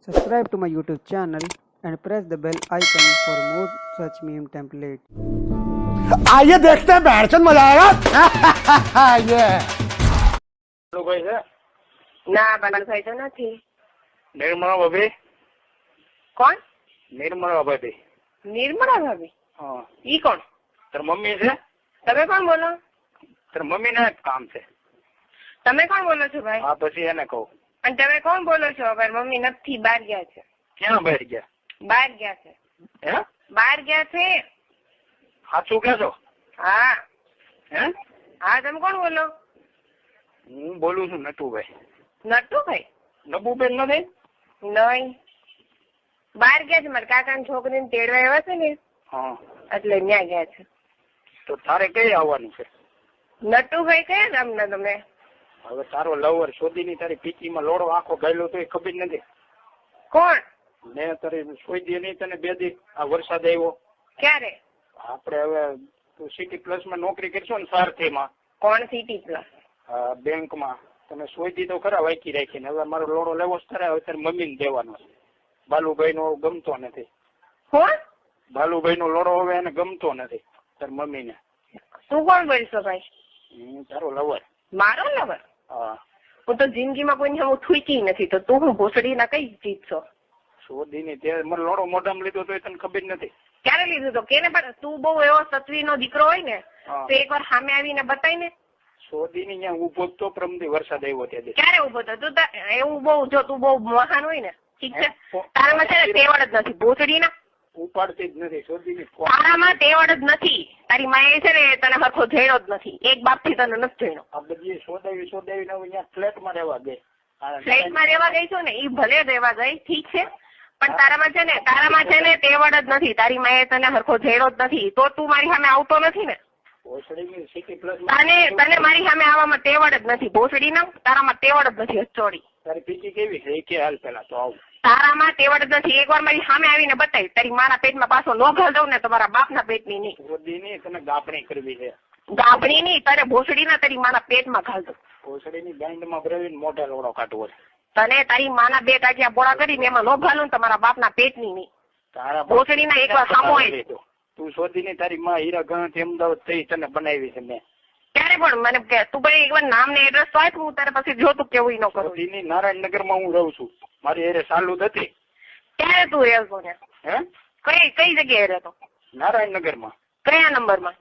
Subscribe to my YouTube channel and press the bell icon for more such meme templates. आइए देखते हैं बैठचंद मजा आएगा ये કોઈ છે ના બાલુભાઈ તો નથી. નિર્મળા ભાભી કોણ? નિર્મળા ભાભી નિર્મળા ભાભી? હા ઈ કોણ? તાર મમ્મી છે? તમે કોણ બોલો? તાર મમ્મી ને જ કામ છે. તમે કોણ બોલો છો ભાઈ? હા પછી એને કહું. અને તમે કોણ બોલો છો? ભાઈ મમ્મી નથી, બહાર ગયા છે. ક્યાં બહાર ગયા? બહાર ગયા છે. હે બહાર ગયા છે. સાચું કહેશો? હા હે હા. તમે કોણ બોલો? હું બોલું છું નટુભાઈ. નટુભાઈ? નબુબેન નથી? નહીં, બહાર ગયા છે. મારા કાકાની છોકરીને તેડવા આવ્યા છે ને, હા એટલે ત્યાં ગયા છે. તો તારે કઈ આવવાનું છે? નટુભાઈ કયા ગામના તમે? હવે તારો લવર શોધીની તારી પીચીમાં લોડો આખો ગયેલો તો એ ખબર નથી. કોણ? મેં તારી શોધી નહીં તને 2 દી આ વરસાદ આવ્યો. ક્યારે? આપણે હવે તું સિટી પ્લસમાં નોકરી કરશો ને સારથીમાં કોણ? City plus? બેંકમાં તમે શોધી તો ખરા વાંકી રાખીને. હવે મારો લોડો લેવો જ ખરા. હવે તારી મમ્મીને દેવાનો છે. બાલુભાઈ નો ગમતો નથી. કોણ? બાલુભાઈ નો લોડો હવે એને ગમતો નથી તારી મમ્મીને. તું કોણ બોલશો ભાઈ? હું તારો લવર. મારો લવર? હા હું તો જિંદગીમાં કોઈને હું થૂકી નથી. તો તું હું ભોસડીના કઈ ચીજ છો? શોધીની તે મને લોડો મોઢામાં લીધો તો તને ખબર નથી. ક્યારે લીધું તો કેને? પણ તું બહુ એવો સત્વીનો દીકરો હોય ને હા. તો એકવાર સામે આવીને બતાય ને. શોધીની ત્યાં ઉભો તો પ્રમદી વરસાદ આવ્યો ત્યાં. ક્યારે ઉભો થયો તું? એવું બહુ જો તું બહુ મહાન હોય ને, ઠીક છે, તારામાં છે ને તેવડ જ નથી ભોસડીના. ઉપાડતી જ નથી શોધીની. તારામાં તેવડ જ નથી. તારી માએ છે ને તને હરખો જેણો જ નથી. એક બાપ થી તને નથી જેણો. આ બધી શોધાવી શોધાવીને હવે ત્યાં ફ્લેટમાં રહેવા ગઈ. ફ્લેટમાં રહેવા ગઈ છો ને, ઈ ભલે રહેવા ગઈ, ઠીક છે, પણ તારામાં છે ને તેવડ જ નથી. તારી માએ તને હરખો જેણો જ નથી. તો તું મારી સામે આવતો નથી ને. ભોસડીની સિટી પ્લસ તને મારી સામે આવવામાં તેવડ જ નથી. ભોસડી ના તારામાં તેવડ જ નથી. હચોડી તારી પીચી કેવી છે એ કે હાલ પેલા તો આવું. તારામાં તેવડ જ નથી. એકવાર મારી સામે આવીને બતાવી. તારી મારા પેટમાં પાછો નો ઘાલ દઉં ને, તમારા બાપના પેટની નહીં. શોધીની તને ગાપણી કરવી છે. ગાભણી નહીં, તારે ભોસડી ના તારી માના પેટમાં ઘાલ દઉં. ભોસડીની ગાંડમાં ભરાવીને મોઢા લોડો કાઢવો છે. તને તારી માના 2 કાઢિયા બોળા કરીને એમાં નો ઘાલું ને તમારા બાપના પેટની નહીં. તારા ભોસડી ના એકવાર સામો આવી. તું શોધીની તારી માં હીરા ગણત અમદાવાદ થઈ તને બનાવી છે મેં. ક્યારે? પણ મને કે તું ભાઈ એકવાર નામ ને એડ્રેસ તો આપ. હું તારે પછી જોતું કેવું ન કરું. શોધીની નારાયણનગરમાં હું રહું છું. મારી એરે ચાલુ હતી. ક્યારે તું રહેશો ને? હે કઈ જગ્યાએ રહેતો? નારાયણનગરમાં. કયા નંબરમાં?